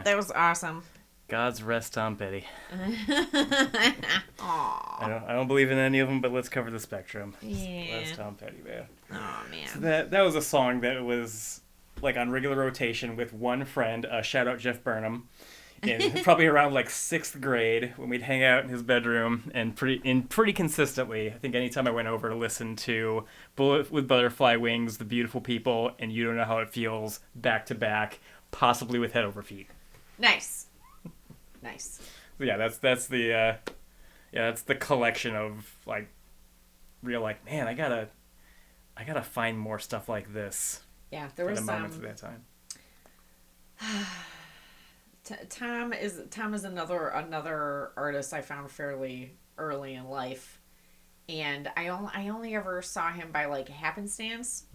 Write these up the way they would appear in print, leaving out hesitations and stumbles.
That was awesome. God's rest Tom Petty. Aww. I don't believe in any of them, but let's cover the spectrum. Yeah. Rest Tom Petty, man. Oh, man. So that was a song that was like on regular rotation with one friend. Shout out Jeff Burnham. Probably around like 6th grade when we'd hang out in his bedroom and pretty consistently. I think anytime I went over to listen to Bullet with Butterfly Wings, The Beautiful People, and You Don't Know How It Feels back to back, possibly with Head Over Feet. Nice. So yeah, that's the that's the collection of like real like, man, I gotta find more stuff like this. Yeah, there was the moments of that time. Tom is another artist I found fairly early in life, and I only ever saw him by like happenstance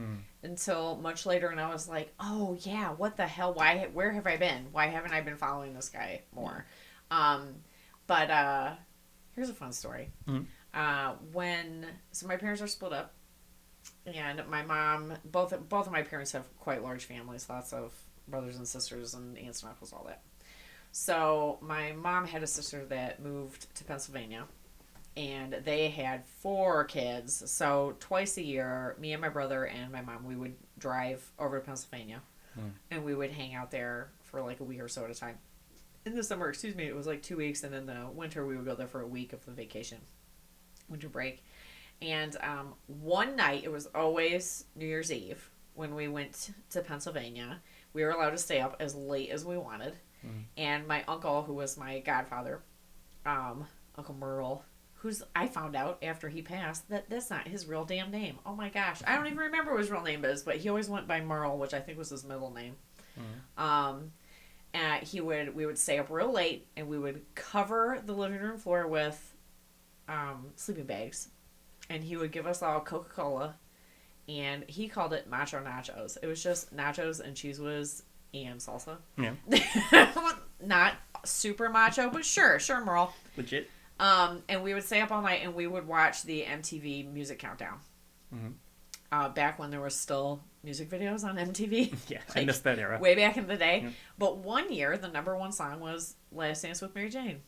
until much later, and I was like, oh yeah, what the hell? Where have I been? Why haven't I been following this guy more? But here's a fun story. So my parents are split up, and my mom, both of my parents have quite large families, lots of brothers and sisters and aunts and uncles, all that. So my mom had a sister that moved to Pennsylvania, and they had 4 kids. So twice a year, me and my brother and my mom, we would drive over to Pennsylvania, and we would hang out there for like a week or so at a time. In the summer, it was like 2 weeks, and in the winter, we would go there for a week of the vacation, winter break. And one night, it was always New Year's Eve, when we went to Pennsylvania. We were allowed to stay up as late as we wanted. And my uncle, who was my godfather, Uncle Merle, I found out after he passed that that's not his real damn name. Oh my gosh. I don't even remember what his real name is, but he always went by Merle, which I think was his middle name. And we would stay up real late, and we would cover the living room floor with sleeping bags. And he would give us all Coca-Cola, and he called it Macho Nachos. It was just nachos and cheese whiz and salsa. Yeah. Not super macho, but sure, Merle. Legit. And we would stay up all night, and we would watch the MTV Music Countdown. Back when there was still music videos on MTV. Yeah, I missed that era. Way back in the day. Yeah. But one year, the number 1 song was Last Dance with Mary Jane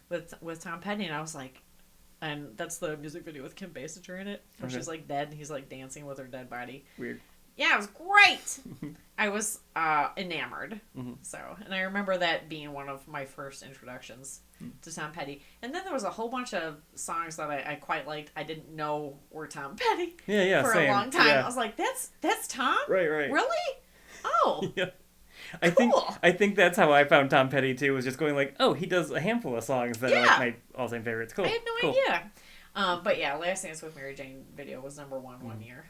with Tom Petty, and I was like, and that's the music video with Kim Basinger in it, where she's like dead, and he's like dancing with her dead body. Weird. Yeah, it was great. I was enamored. So, and I remember that being one of my first introductions to Tom Petty. And then there was a whole bunch of songs that I quite liked. I didn't know were Tom Petty. Yeah, for same. a long time. Yeah. I was like, that's Tom? Right. Really? Oh. Yeah. Cool. I think that's how I found Tom Petty too. Was just going like, oh, he does a handful of songs that are like my all-time favorites. Cool. I had no idea. But yeah, Last Dance with Mary Jane video was number 1 one year.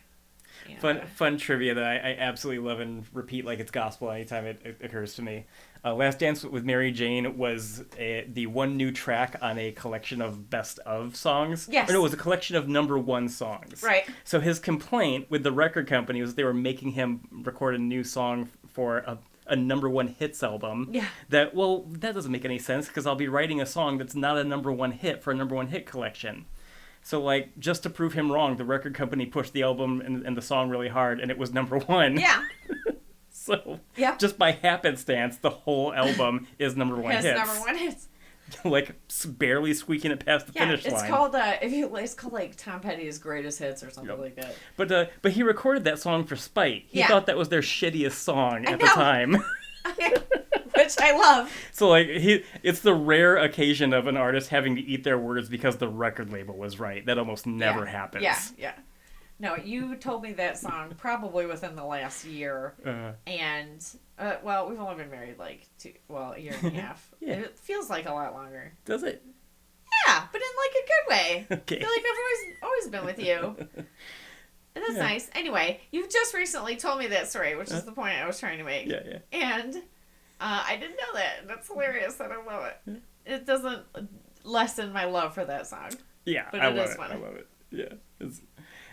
And, fun trivia that I absolutely love and repeat like it's gospel anytime it occurs to me. Last Dance with Mary Jane was the one new track on a collection of best of songs. Yes. Or no, it was a collection of number 1 songs. Right. So his complaint with the record company was they were making him record a new song for a number 1 hits album. Yeah. That doesn't make any sense because I'll be writing a song that's not a number 1 hit for a number 1 hit collection. So, like, just to prove him wrong, the record company pushed the album and the song really hard, and it was number 1. Yeah. So, just by happenstance, the whole album is number 1 hits. It's number 1 hits. Like, barely squeaking it past the finish line. It's called, it's called, like, Tom Petty's Greatest Hits or something like that. But he recorded that song for spite. He thought that was their shittiest song at the time. Which I love. So, like, it's the rare occasion of an artist having to eat their words because the record label was right. That almost never happens. Yeah. No, you told me that song probably within the last year. And, we've only been married like a year and a half. Yeah. It feels like a lot longer. Does it? Yeah, but in like a good way. Okay. I feel like I've always been with you. And that's nice. Anyway, you've just recently told me that story, which is the point I was trying to make. Yeah. And I didn't know that. That's hilarious. I don't love it. It doesn't lessen my love for that song. Yeah, but I it love is it. funny. I love it. Yeah,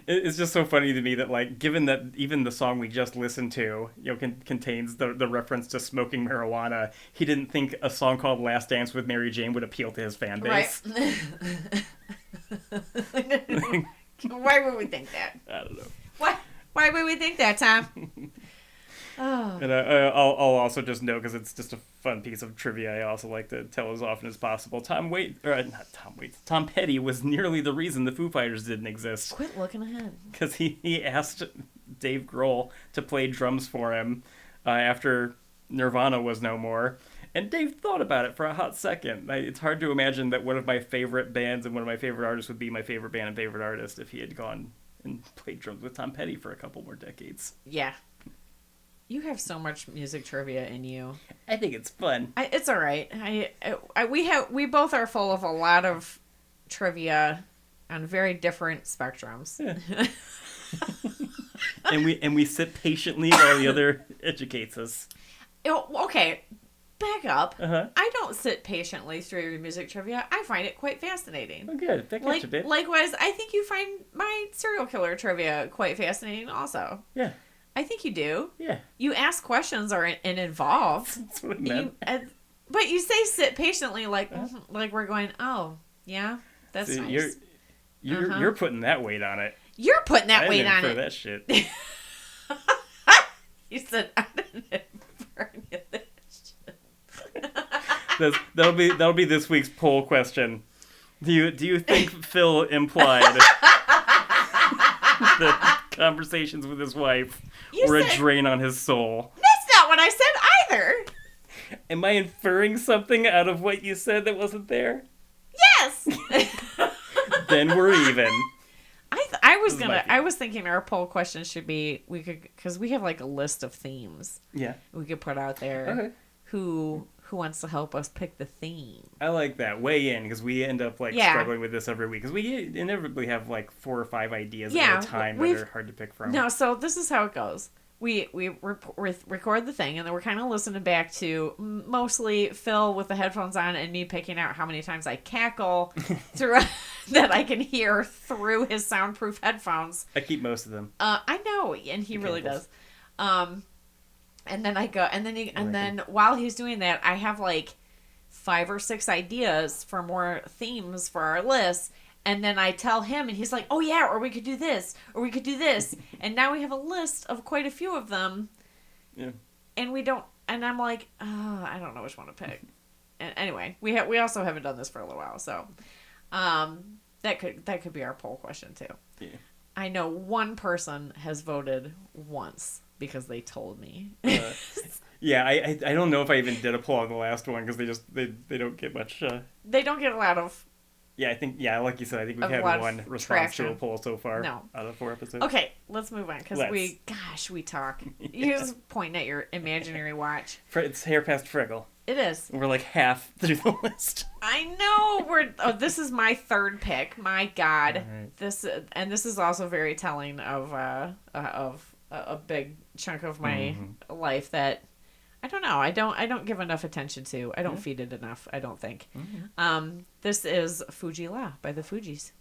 it's just so funny to me that, like, given that even the song we just listened to, contains the reference to smoking marijuana, he didn't think a song called "Last Dance with Mary Jane" would appeal to his fan base. Right. Why would we think that? I don't know. Why would we think that, Tom? Oh. And I'll also just note, because it's just a fun piece of trivia, I also like to tell as often as possible. Tom Petty was nearly the reason the Foo Fighters didn't exist. Quit looking ahead. Because he asked Dave Grohl to play drums for him after Nirvana was no more. And Dave thought about it for a hot second. It's hard to imagine that one of my favorite bands and one of my favorite artists would be my favorite band and favorite artist if he had gone and played drums with Tom Petty for a couple more decades. Yeah. You have so much music trivia in you. I think it's fun. It's all right. We both are full of a lot of trivia on very different spectrums. Yeah. and we sit patiently while the other educates us. Okay, back up. Uh-huh. I don't sit patiently through your music trivia. I find it quite fascinating. Oh, good. That gets you, babe. Likewise, I think you find my serial killer trivia quite fascinating also. Yeah. I think you do. Yeah. You ask questions and involved. That's what I meant. But you say sit patiently like we're going, oh, yeah, that's See, nice. You're putting that weight on it. You're putting that weight on it. That shit. You said I didn't infer any of that shit. That'll be this week's poll question. Do you think Phil implied that conversations with his wife were a drain on his soul? That's not what I said either. Am I inferring something out of what you said that wasn't there? Yes. Then we're even. I was thinking our poll question should be because we have like a list of themes. Yeah. We could put out there. Okay. Who wants to help us pick the theme? I like that. Weigh in, because we end up struggling with this every week, because we inevitably have like 4 or 5 ideas at a time that are hard to pick from. No, so this is how it goes. We record the thing, and then we're kind of listening back to mostly Phil with the headphones on and me picking out how many times I cackle through that I can hear through his soundproof headphones. I keep most of them. I know, and he really does. And then I go, and then while he's doing that, I have like 5 or 6 ideas for more themes for our list. And then I tell him, and he's like, oh yeah, or we could do this, or we could do this. And now we have a list of quite a few of them. Yeah. And I'm like, oh, I don't know which one to pick. And anyway, we also haven't done this for a little while, so that could be our poll question too. Yeah. I know one person has voted once because they told me. Yeah, I don't know if I even did a poll on the last one, because they don't get much. They don't get a lot of. Yeah, like you said, I think we've had one response to a poll so far out of 4 episodes. Okay, let's move on, because we talk. You're just pointing at your imaginary watch. It's hair past Friggle. It is. We're like half through the list. I know. This is my 3rd pick. My God, right. This is also very telling of a big chunk of my life that I don't know. I don't give enough attention to. I don't feed it enough, I don't think. Mm-hmm. This is Fuji La by the Fugees.